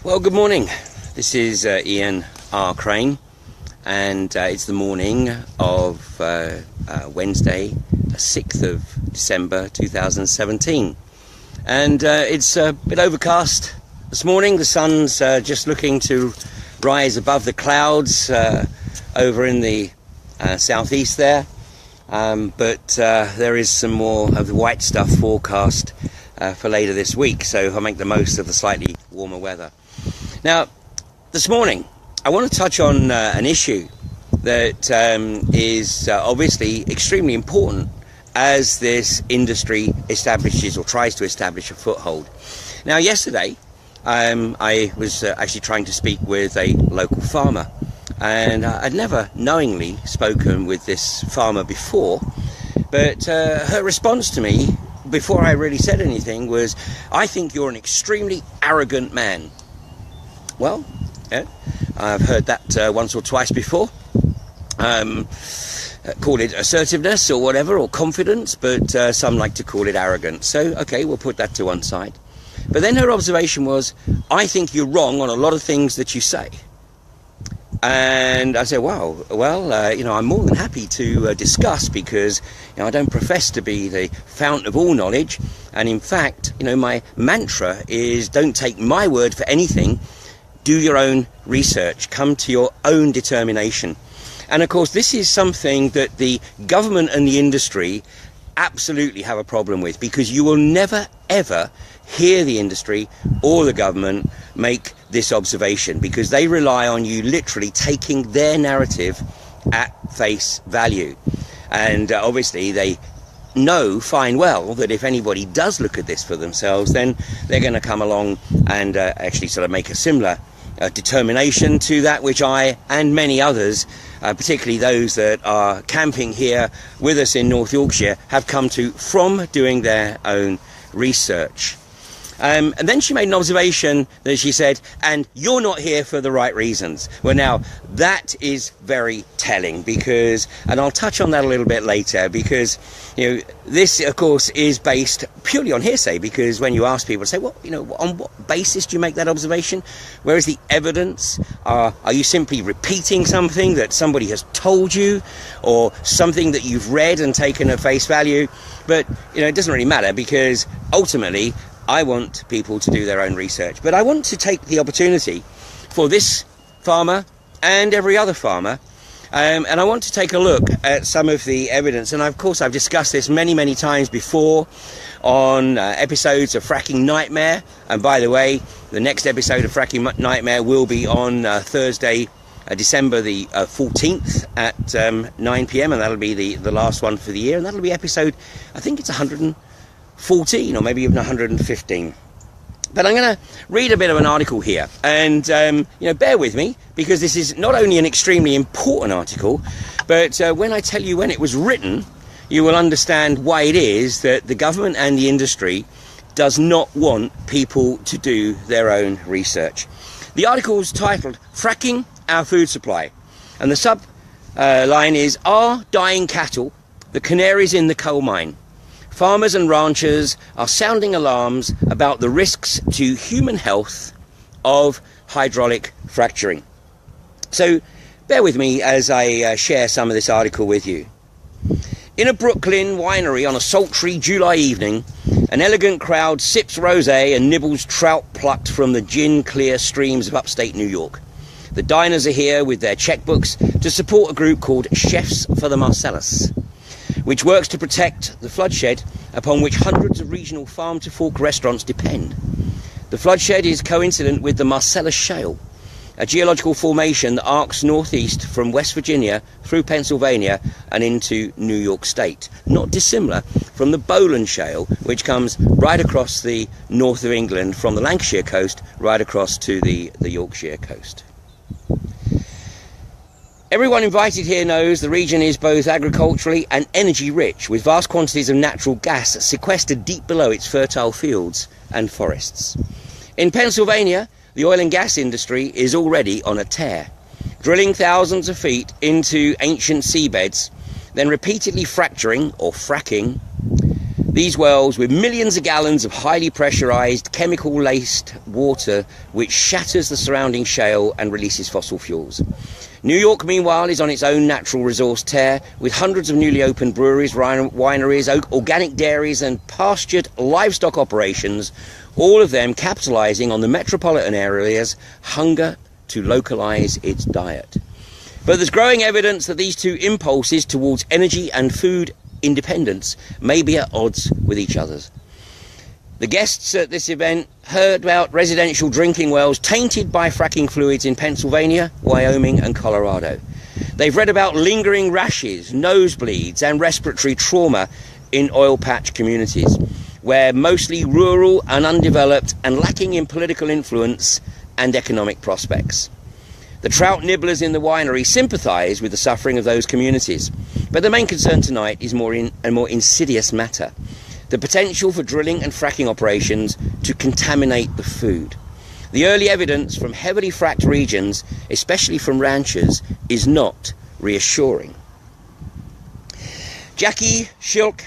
Well, good morning. This is Ian R. Crane, and it's the morning of Wednesday, the 6th of December 2017. And it's a bit overcast this morning. The sun's just looking to rise above the clouds over in the southeast there. But there is some more of the white stuff forecast for later this week, so I'll make the most of the slightly warmer weather. Now, this morning, I want to touch on an issue that is obviously extremely important as this industry establishes or tries to establish a foothold. Now, yesterday, I was actually trying to speak with a local farmer, and I'd never knowingly spoken with this farmer before, but her response to me, before I really said anything, was, "I think you're an extremely arrogant man." Well, yeah, I've heard that once or twice before. Call it assertiveness or whatever, or confidence, but some like to call it arrogance. So, okay, we'll put that to one side. But then her observation was, "I think you're wrong on a lot of things that you say." And I said, wow, well, I'm more than happy to discuss, because I don't profess to be the fountain of all knowledge. And in fact, my mantra is, don't take my word for anything. Do your own research, come to your own determination. And of course, this is something that the government and the industry absolutely have a problem with, because you will never ever hear the industry or the government make this observation, because they rely on you literally taking their narrative at face value. And obviously they know fine well that if anybody does look at this for themselves, then they're going to come along and actually sort of make a similar determination to that which I and many others, particularly those that are camping here with us in North Yorkshire, have come to from doing their own research. And then she made an observation that she said, "And you're not here for the right reasons." Well, now that is very telling, because, and I'll touch on that a little bit later, because this of course is based purely on hearsay, because when you ask people, say, well, on what basis do you make that observation? Where is the evidence? Are you simply repeating something that somebody has told you, or something that you've read and taken at face value? But it doesn't really matter, because ultimately I want people to do their own research. But I want to take the opportunity for this farmer and every other farmer, and I want to take a look at some of the evidence. And of course, I've discussed this many times before on episodes of Fracking Nightmare. And by the way, the next episode of Fracking Nightmare will be on Thursday, December the 14th at 9 p.m. and that'll be the last one for the year, and that'll be episode, I think it's 114 or maybe even 115. But I'm going to read a bit of an article here, and bear with me, because this is not only an extremely important article, but when I tell you when it was written, you will understand why it is that the government and the industry does not want people to do their own research. The article is titled "Fracking Our Food Supply," and the sub-line is, "Are dying cattle the canaries in the coal mine? Farmers and ranchers are sounding alarms about the risks to human health of hydraulic fracturing." So bear with me as I share some of this article with you. In a Brooklyn winery on a sultry July evening, an elegant crowd sips rosé and nibbles trout plucked from the gin-clear streams of upstate New York. The diners are here with their checkbooks to support a group called Chefs for the Marcellus, which works to protect the floodshed upon which hundreds of regional farm-to-fork restaurants depend. The floodshed is coincident with the Marcellus Shale, a geological formation that arcs northeast from West Virginia through Pennsylvania and into New York State, not dissimilar from the Boland Shale, which comes right across the north of England from the Lancashire coast right across to the Yorkshire coast. Everyone invited here knows the region is both agriculturally and energy rich, with vast quantities of natural gas sequestered deep below its fertile fields and forests. In Pennsylvania, the oil and gas industry is already on a tear, drilling thousands of feet into ancient seabeds, then repeatedly fracturing or fracking These wells with millions of gallons of highly pressurized, chemical-laced water which shatters the surrounding shale and releases fossil fuels. New York, meanwhile, is on its own natural resource tear, with hundreds of newly opened breweries, wineries, organic dairies and pastured livestock operations, all of them capitalizing on the metropolitan area's hunger to localize its diet. But there's growing evidence that these two impulses towards energy and food independence may be at odds with each other. The guests at this event heard about residential drinking wells tainted by fracking fluids in Pennsylvania, Wyoming and Colorado. They've read about lingering rashes, nosebleeds and respiratory trauma in oil patch communities, where mostly rural and undeveloped and lacking in political influence and economic prospects. The trout nibblers in the winery sympathise with the suffering of those communities, but the main concern tonight is a more insidious matter: the potential for drilling and fracking operations to contaminate the food. The early evidence from heavily fracked regions, especially from ranchers, is not reassuring. Jackie Shilk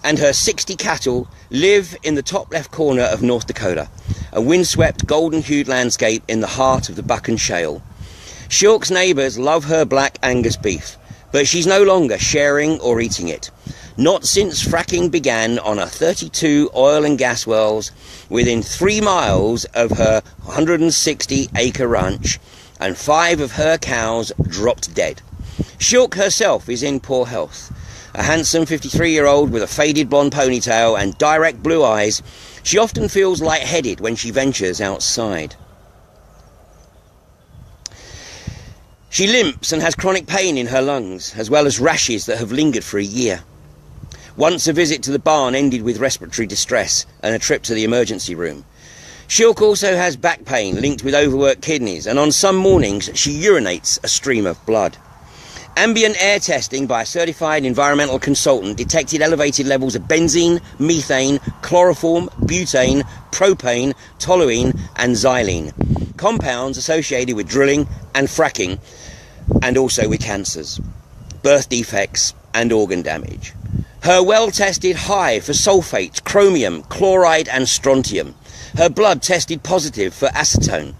and her 60 cattle live in the top left corner of North Dakota, a windswept, golden-hued landscape in the heart of the Buchan Shale. Shilk's neighbours love her black Angus beef, but she's no longer sharing or eating it. Not since fracking began on her 32 oil and gas wells within 3 miles of her 160-acre ranch, and 5 of her cows dropped dead. Shilk herself is in poor health. A handsome 53-year-old with a faded blonde ponytail and direct blue eyes, she often feels lightheaded when she ventures outside. She limps and has chronic pain in her lungs, as well as rashes that have lingered for a year. Once a visit to the barn ended with respiratory distress and a trip to the emergency room. Shilk also has back pain linked with overworked kidneys, and on some mornings she urinates a stream of blood. Ambient air testing by a certified environmental consultant detected elevated levels of benzene, methane, chloroform, butane, propane, toluene and xylene, compounds associated with drilling and fracking, and also with cancers, birth defects and organ damage. Her well tested high for sulfate, chromium, chloride and strontium. Her blood tested positive for acetone,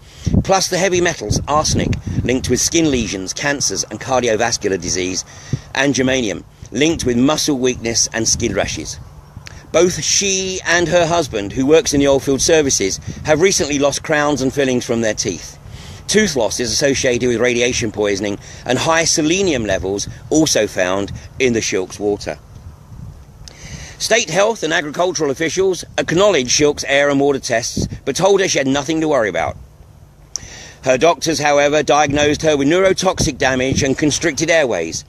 plus the heavy metals arsenic, linked with skin lesions, cancers and cardiovascular disease, and germanium, linked with muscle weakness and skin rashes. Both she and her husband, who works in the oilfield services, have recently lost crowns and fillings from their teeth. Tooth loss is associated with radiation poisoning, and high selenium levels also found in the Shilk's water. State health and agricultural officials acknowledged Shilk's air and water tests, but told her she had nothing to worry about. Her doctors, however, diagnosed her with neurotoxic damage and constricted airways.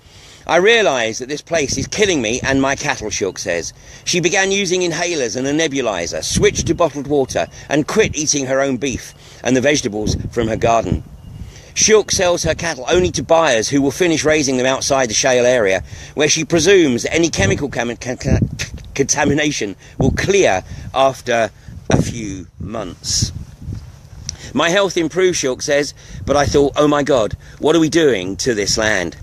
I realise that this place is killing me and my cattle, Shilk says. She began using inhalers and a nebulizer, switched to bottled water, and quit eating her own beef and the vegetables from her garden. Shilk sells her cattle only to buyers who will finish raising them outside the shale area, where she presumes that any chemical contamination will clear after a few months. My health improved, Shilk says, but I thought, oh my God, what are we doing to this land?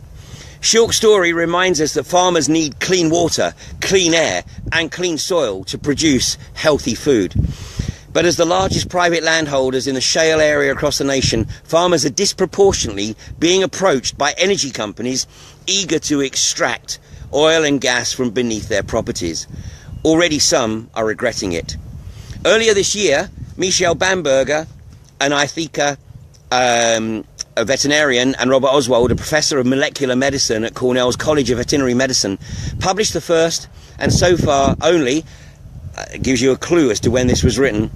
Shilk's story reminds us that farmers need clean water, clean air and clean soil to produce healthy food. But as the largest private landholders in the shale area across the nation, farmers are disproportionately being approached by energy companies eager to extract oil and gas from beneath their properties. Already some are regretting it. Earlier this year, Michelle Bamberger, an Itheka, a veterinarian, and Robert Oswald, a professor of molecular medicine at Cornell's College of Veterinary Medicine, published the first, and so far only, gives you a clue as to when this was written,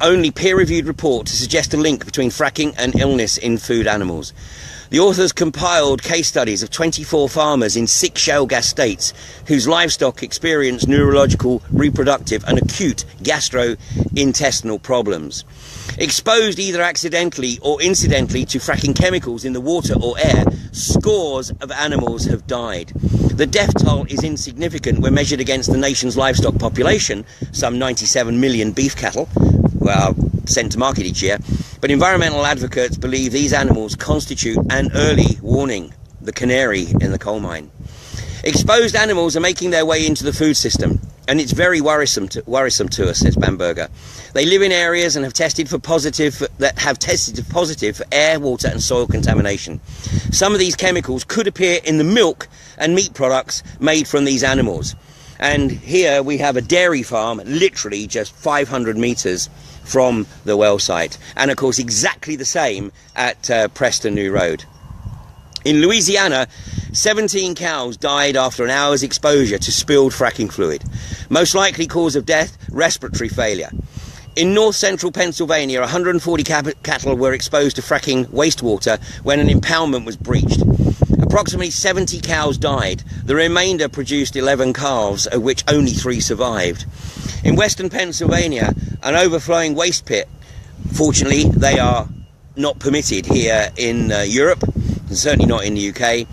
only peer-reviewed report to suggest a link between fracking and illness in food animals. The authors compiled case studies of 24 farmers in 6 shale gas states whose livestock experienced neurological, reproductive and acute gastrointestinal problems. Exposed either accidentally or incidentally to fracking chemicals in the water or air, scores of animals have died. The death toll is insignificant when measured against the nation's livestock population, some 97 million beef cattle, sent to market each year, but environmental advocates believe these animals constitute an early warning, the canary in the coal mine. Exposed animals are making their way into the food system, and it's very worrisome to us, says Bamberger. They live in areas and have tested positive for air, water and soil contamination. Some of these chemicals could appear in the milk and meat products made from these animals. And here we have a dairy farm literally just 500 meters from the well site, and of course exactly the same at Preston New Road. In Louisiana, 17 cows died after an hour's exposure to spilled fracking fluid. Most likely cause of death, respiratory failure. In north central Pennsylvania, 140 cattle were exposed to fracking wastewater when an impoundment was breached. Approximately 70 cows died. The remainder produced 11 calves, of which only 3 survived. In western Pennsylvania, an overflowing waste pit, fortunately they are not permitted here in Europe, and certainly not in the UK,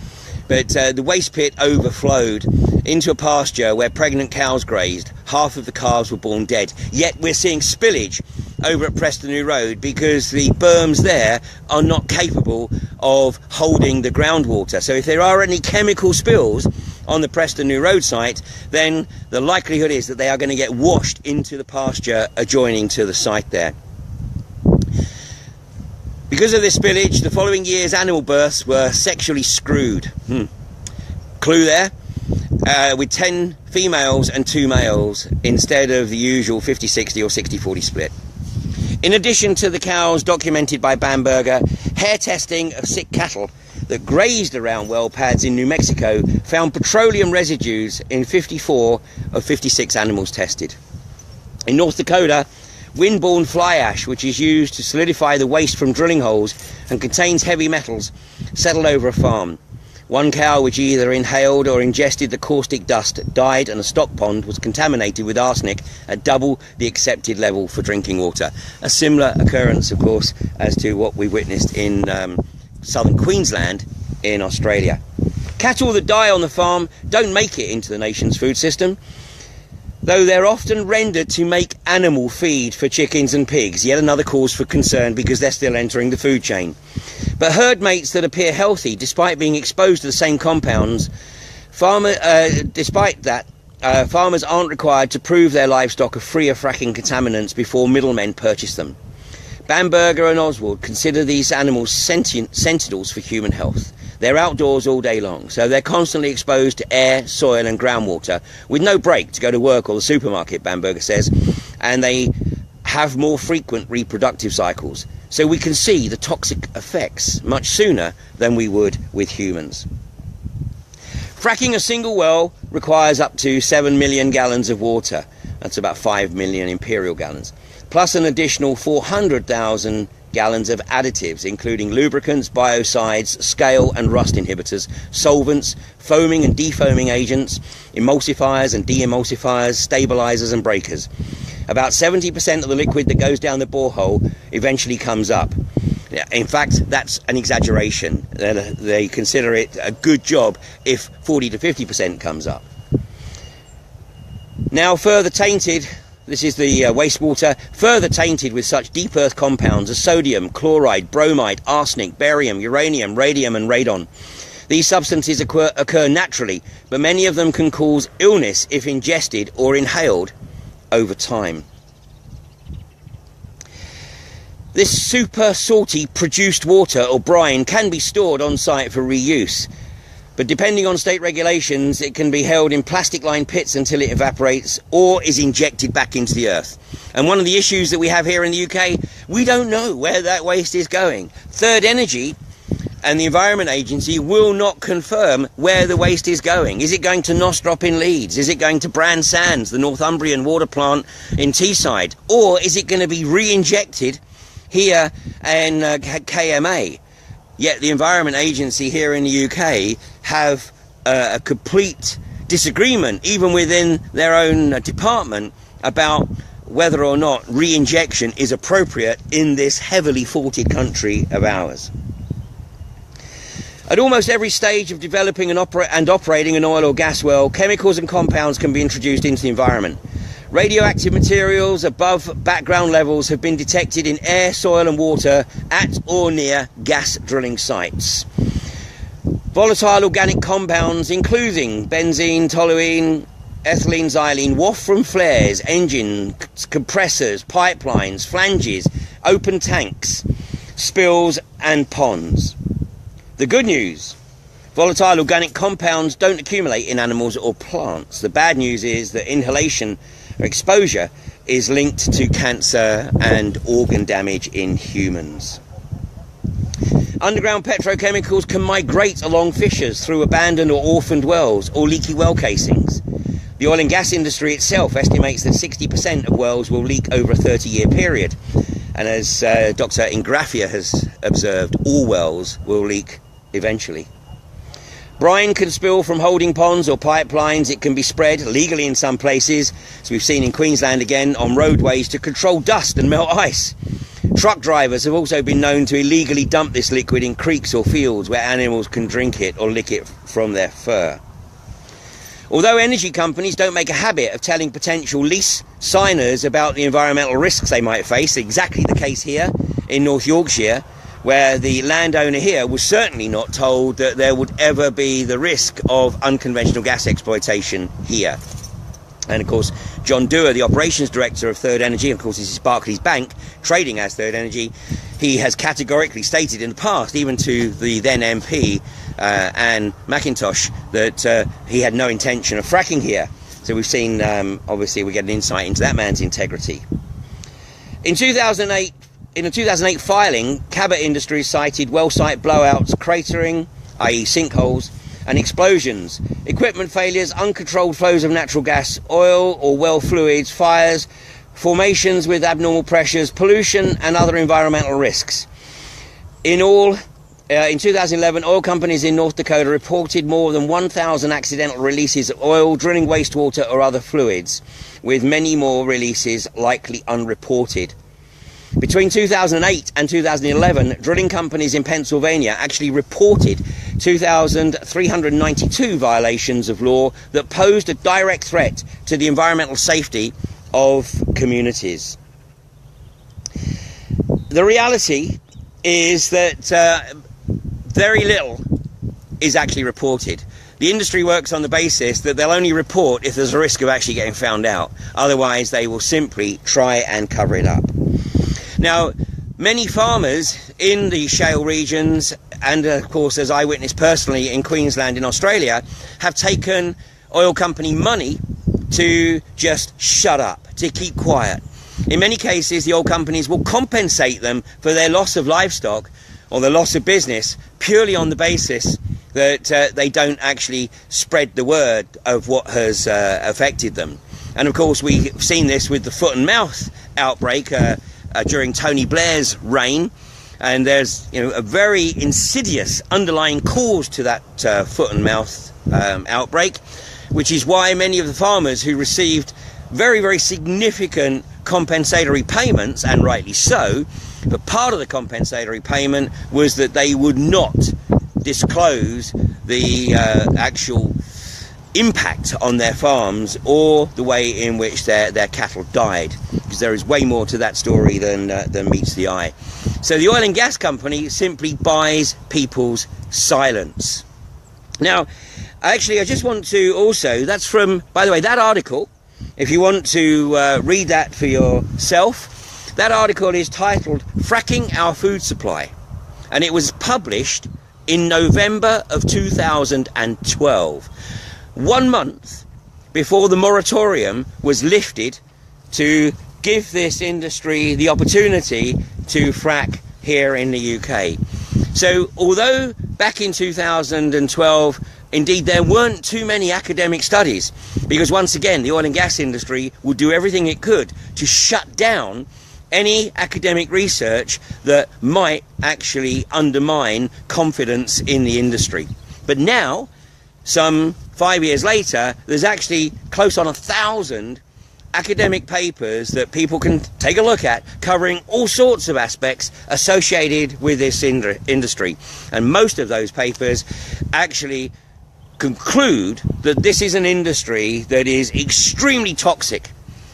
but the waste pit overflowed into a pasture where pregnant cows grazed. Half of the calves were born dead. Yet we're seeing spillage over at Preston New Road because the berms there are not capable of holding the groundwater. So if there are any chemical spills on the Preston New Road site, then the likelihood is that they are going to get washed into the pasture adjoining to the site there. Because of this spillage, the following year's animal births were sexually screwed. Clue there, with 10 females and 2 males instead of the usual 50-60 or 60-40 split. In addition to the cows documented by Bamberger, hair testing of sick cattle that grazed around well pads in New Mexico found petroleum residues in 54 of 56 animals tested. In North Dakota, windborne fly ash, which is used to solidify the waste from drilling holes and contains heavy metals, settled over a farm. One cow which either inhaled or ingested the caustic dust died, and a stock pond was contaminated with arsenic at double the accepted level for drinking water. A similar occurrence, of course, as to what we witnessed in southern Queensland in Australia. Cattle that die on the farm don't make it into the nation's food system, though they're often rendered to make animal feed for chickens and pigs, yet another cause for concern because they're still entering the food chain. But herd mates that appear healthy despite being exposed to the same compounds, farmers aren't required to prove their livestock are free of fracking contaminants before middlemen purchase them. Bamberger and Oswald consider these animals sentinels for human health. They're outdoors all day long, so they're constantly exposed to air, soil and groundwater with no break to go to work or the supermarket, Bamberger says, and they have more frequent reproductive cycles. So we can see the toxic effects much sooner than we would with humans. Fracking a single well requires up to 7 million gallons of water. That's about 5 million imperial gallons. Plus an additional 400,000 gallons of additives, including lubricants, biocides, scale and rust inhibitors, solvents, foaming and defoaming agents, emulsifiers and de-emulsifiers, stabilizers and breakers. About 70% of the liquid that goes down the borehole eventually comes up. In fact, that's an exaggeration. They consider it a good job if 40 to 50% comes up. Now further tainted, this is the wastewater, further tainted with such deep earth compounds as sodium, chloride, bromide, arsenic, barium, uranium, radium and radon. These substances occur naturally, but many of them can cause illness if ingested or inhaled over time. This super salty produced water or brine can be stored on site for reuse, but depending on state regulations it can be held in plastic lined pits until it evaporates or is injected back into the earth. And one of the issues that we have here in the UK, we don't know where that waste is going. Third Energy and the Environment Agency will not confirm where the waste is going. Is it going to Nostrop in Leeds? Is it going to Brand Sands, the Northumbrian water plant in Teesside? Or is it going to be re-injected here in KMA? Yet the Environment Agency here in the UK have a complete disagreement, even within their own department, about whether or not re-injection is appropriate in this heavily faulted country of ours. At almost every stage of developing and operating an oil or gas well, chemicals and compounds can be introduced into the environment. Radioactive materials above background levels have been detected in air, soil and water at or near gas drilling sites. Volatile organic compounds including benzene, toluene ethylene, xylene waft from flares, engines, compressors, pipelines, flanges, open tanks, spills and ponds. The good news: volatile organic compounds don't accumulate in animals or plants. The bad news is that inhalation or exposure is linked to cancer and organ damage in humans. Underground petrochemicals can migrate along fissures through abandoned or orphaned wells or leaky well casings. The oil and gas industry itself estimates that 60% of wells will leak over a 30-year period. And as Dr. Ingrafia has observed, all wells will leak eventually. Brine can spill from holding ponds or pipelines. It can be spread legally in some places, as we've seen in Queensland again, on roadways to control dust and melt ice. Truck drivers have also been known to illegally dump this liquid in creeks or fields where animals can drink it or lick it from their fur. Although energy companies don't make a habit of telling potential lease signers about the environmental risks they might face, exactly the case here in North Yorkshire, where the landowner here was certainly not told that there would ever be the risk of unconventional gas exploitation here. And of course, John Dewar, the operations director of Third Energy, of course this is Barclays Bank, trading as Third Energy, he has categorically stated in the past, even to the then MP, Anne McIntosh, that he had no intention of fracking here. So we've seen, obviously we get an insight into that man's integrity. In a 2008 filing, Cabot Industries cited well site blowouts, cratering, i.e. sinkholes, and explosions, equipment failures, uncontrolled flows of natural gas, oil or well fluids, fires, formations with abnormal pressures, pollution and other environmental risks. In all, in 2011, oil companies in North Dakota reported more than 1,000 accidental releases of oil, drilling wastewater or other fluids, with many more releases likely unreported. Between 2008 and 2011, drilling companies in Pennsylvania actually reported 2,392 violations of law that posed a direct threat to the environmental safety of communities. The reality is that very little is actually reported. The industry works on the basis that they'll only report if there's a risk of actually getting found out. Otherwise, they will simply try and cover it up. Now, many farmers in the shale regions, and of course as I witnessed personally in Queensland in Australia, have taken oil company money to just shut up, to keep quiet. In many cases, the oil companies will compensate them for their loss of livestock or the loss of business purely on the basis that they don't actually spread the word of what has affected them. And of course, we've seen this with the foot and mouth outbreak during Tony Blair's reign, and there's a very insidious underlying cause to that foot and mouth outbreak, which is why many of the farmers who received very, very significant compensatory payments, and rightly so, but part of the compensatory payment was that they would not disclose the actual impact on their farms or the way in which their cattle died, because there is way more to that story than meets the eye. So the oil and gas company simply buys people's silence. Now, actually, I just want to also, that's from, by the way, that article, if you want to read that for yourself, that article is titled "Fracking Our Food Supply," and it was published in November of 2012. 1 month before the moratorium was lifted to give this industry the opportunity to frack here in the UK. So although back in 2012, indeed there weren't too many academic studies, because once again the oil and gas industry would do everything it could to shut down any academic research that might actually undermine confidence in the industry. But now, some 5 years later, there's actually close on 1,000 academic papers that people can take a look at, covering all sorts of aspects associated with this industry. And most of those papers actually conclude that this is an industry that is extremely toxic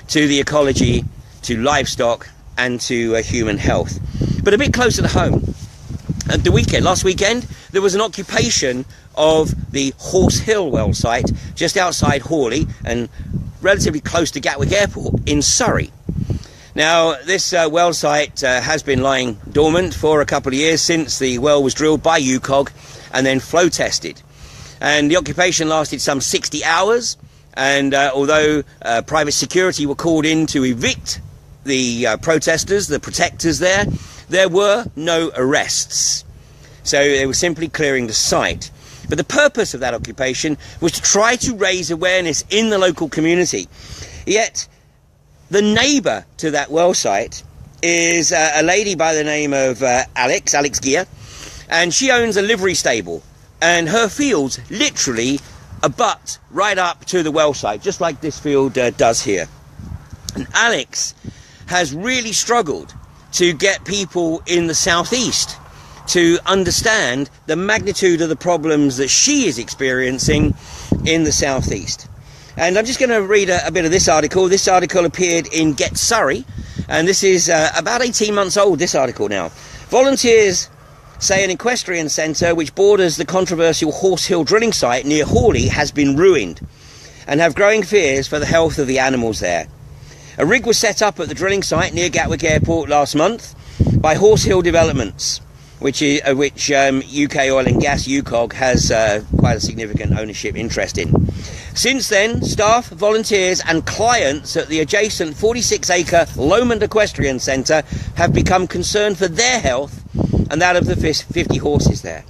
to the ecology, to livestock, and to human health. But a bit closer to home, last weekend, there was an occupation of the Horse Hill well site just outside Hawley and relatively close to Gatwick Airport in Surrey. Now, this well site has been lying dormant for a couple of years since the well was drilled by UCOG and then flow tested. And the occupation lasted some 60 hours, and although private security were called in to evict the protesters, the protectors there were no arrests. So they were simply clearing the site. But the purpose of that occupation was to try to raise awareness in the local community. Yet the neighbour to that well site is a lady by the name of Alex Gear, and she owns a livery stable, and her fields literally abut right up to the well site, just like this field does here. And Alex has really struggled to get people in the southeast to understand the magnitude of the problems that she is experiencing in the southeast. And I'm just going to read a bit of this article. This article appeared in Get Surrey, and this is about 18 months old, this article now. Volunteers say an equestrian centre which borders the controversial Horse Hill drilling site near Hawley has been ruined, and have growing fears for the health of the animals there. A rig was set up at the drilling site near Gatwick Airport last month by Horse Hill Developments, which UK Oil and Gas UCOG has quite a significant ownership interest in. Since then, staff, volunteers and clients at the adjacent 46-acre Lomond Equestrian Centre have become concerned for their health and that of the 50 horses there.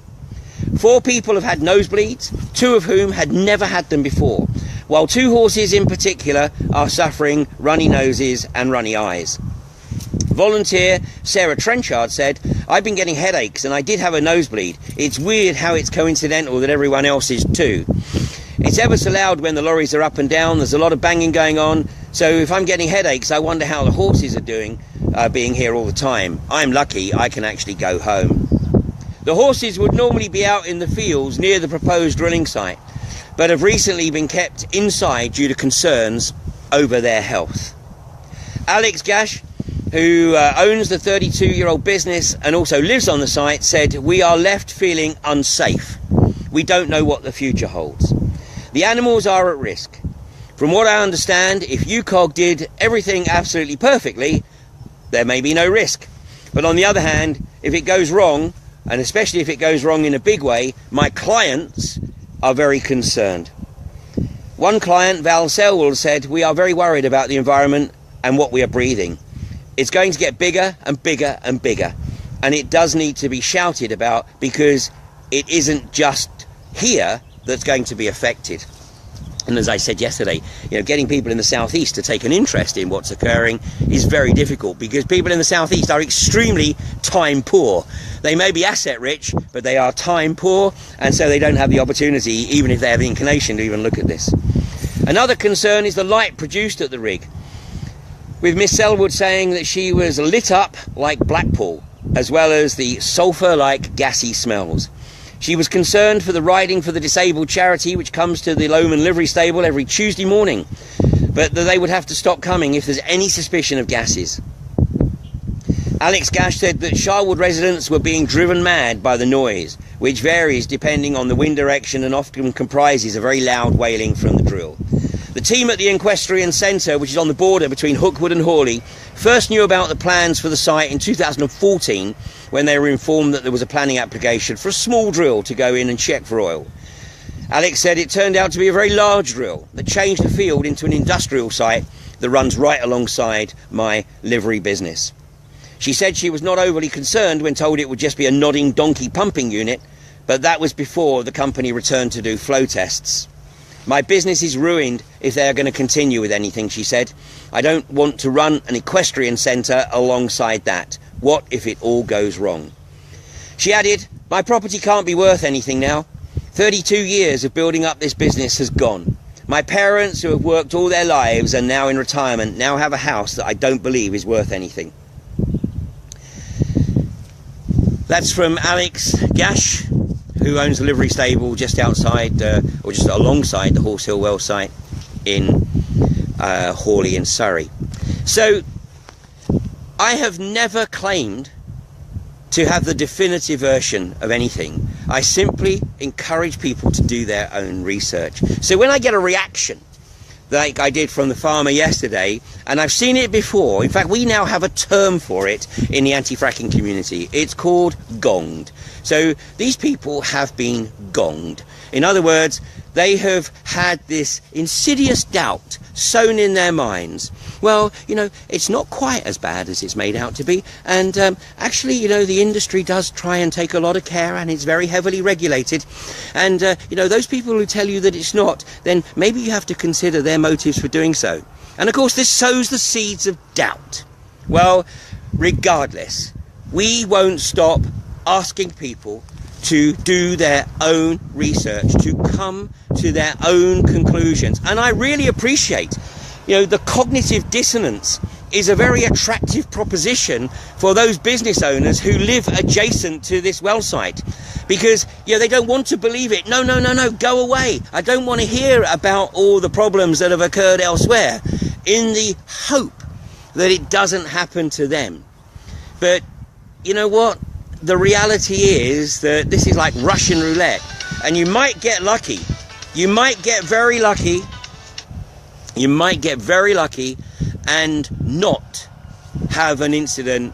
4 people have had nosebleeds, 2 of whom had never had them before, while 2 horses in particular are suffering runny noses and runny eyes. Volunteer Sarah Trenchard said, "I've been getting headaches and I did have a nosebleed. It's weird how it's coincidental that everyone else is too. It's ever so loud when the lorries are up and down, there's a lot of banging going on, so if I'm getting headaches I wonder how the horses are doing being here all the time. I'm lucky I can actually go home." The horses would normally be out in the fields near the proposed drilling site, but have recently been kept inside due to concerns over their health. Alex Gash, who owns the 32-year-old business and also lives on the site, said, "We are left feeling unsafe. We don't know what the future holds. The animals are at risk. From what I understand, if UCOG did everything absolutely perfectly, there may be no risk. But on the other hand, if it goes wrong, and especially if it goes wrong in a big way, my clients are very concerned." One client, Val Selwell, said, "We are very worried about the environment and what we are breathing. It's going to get bigger and bigger and bigger, and it does need to be shouted about because it isn't just here that's going to be affected." And as I said yesterday, getting people in the southeast to take an interest in what's occurring is very difficult, because people in the southeast are extremely time poor. They may be asset rich, but they are time poor, and so they don't have the opportunity, even if they have the inclination, to even look at this. Another concern is the light produced at the rig, with Miss Selwood saying that she was lit up like Blackpool, as well as the sulphur-like gassy smells. She was concerned for the Riding for the Disabled charity, which comes to the Lomond livery stable every Tuesday morning, but that they would have to stop coming if there's any suspicion of gases. Alex Gash said that Sharwood residents were being driven mad by the noise, which varies depending on the wind direction and often comprises a very loud wailing from the drill. The team at the Equestrian Centre, which is on the border between Hookwood and Hawley, first knew about the plans for the site in 2014 when they were informed that there was a planning application for a small drill to go in and check for oil. Alex said it turned out to be a very large drill that changed the field into an industrial site that runs right alongside my livery business. She said she was not overly concerned when told it would just be a nodding donkey pumping unit, but that was before the company returned to do flow tests. "My business is ruined if they are going to continue with anything," she said. "I don't want to run an equestrian centre alongside that. What if it all goes wrong?" She added, "My property can't be worth anything now. 32 years of building up this business has gone. My parents, who have worked all their lives and now in retirement, now have a house that I don't believe is worth anything." That's from Alex Gash, who owns a livery stable just outside, or just alongside the Horse Hill well site in Hawley in Surrey. So, I have never claimed to have the definitive version of anything. I simply encourage people to do their own research. So when I get a reaction, like I did from the farmer yesterday, and I've seen it before. In fact, we now have a term for it in the anti-fracking community. It's called gonged. So these people have been gonged. In other words, they have had this insidious doubt sown in their minds. Well, you know, it's not quite as bad as it's made out to be. And actually, you know, the industry does try and take a lot of care, and it's very heavily regulated. And, you know, those people who tell you that it's not, then maybe you have to consider their motives for doing so. And of course, this sows the seeds of doubt. Well, regardless, we won't stop asking people to do their own research, to come to their own conclusions. And I really appreciate, you know, the cognitive dissonance is a very attractive proposition for those business owners who live adjacent to this well site, because, you know, they don't want to believe it. No, go away. I don't want to hear about all the problems that have occurred elsewhere, in the hope that it doesn't happen to them. But you know what? The reality is that this is like Russian roulette, and you might get lucky. You might get very lucky. You might get very lucky and not have an incident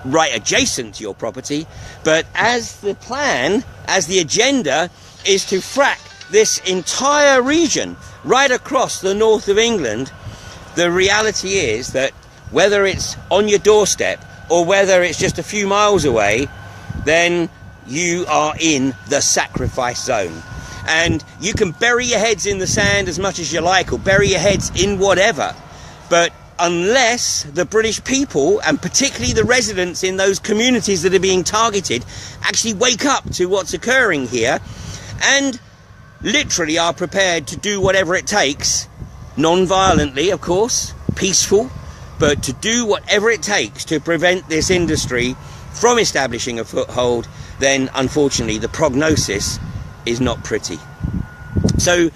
right adjacent to your property. But as the plan, as the agenda is to frack this entire region right across the north of England, the reality is that whether it's on your doorstep or whether it's just a few miles away, then you are in the sacrifice zone. And you can bury your heads in the sand as much as you like, or bury your heads in whatever, but unless the British people, and particularly the residents in those communities that are being targeted, actually wake up to what's occurring here and literally are prepared to do whatever it takes, non-violently, of course, peaceful, but to do whatever it takes to prevent this industry from establishing a foothold, then unfortunately the prognosis is not pretty. So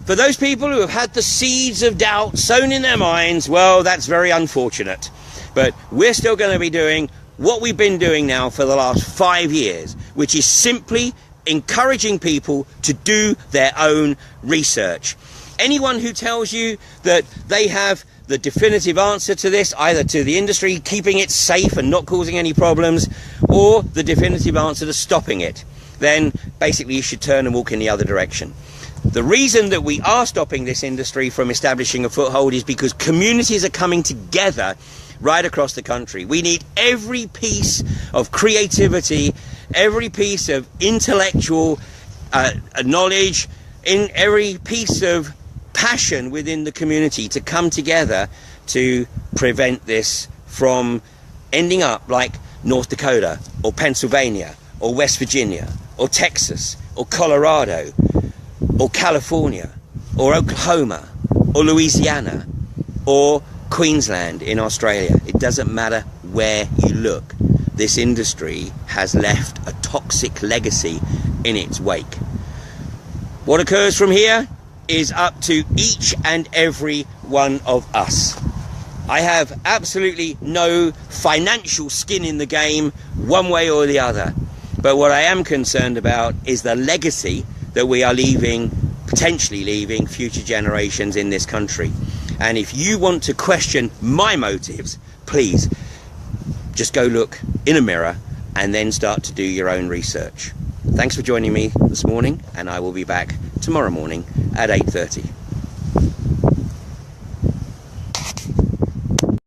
for those people who have had the seeds of doubt sown in their minds, well, that's very unfortunate. But we're still going to be doing what we've been doing now for the last 5 years, which is simply encouraging people to do their own research. Anyone who tells you that they have the definitive answer to this, either to the industry keeping it safe and not causing any problems, or the definitive answer to stopping it, then basically you should turn and walk in the other direction. The reason that we are stopping this industry from establishing a foothold is because communities are coming together right across the country. We need every piece of creativity, every piece of intellectual knowledge, in every piece of passion within the community to come together to prevent this from ending up like North Dakota or Pennsylvania or West Virginia or Texas or Colorado or California or Oklahoma or Louisiana or Queensland in Australia. It doesn't matter where you look. This industry has left a toxic legacy in its wake. What occurs from here is up to each and every one of us. I have absolutely no financial skin in the game one way or the other. But what I am concerned about is the legacy that we are leaving, potentially leaving future generations in this country. And if you want to question my motives, please just go look in a mirror and then start to do your own research. Thanks for joining me this morning, and I will be back tomorrow morning at 8:30.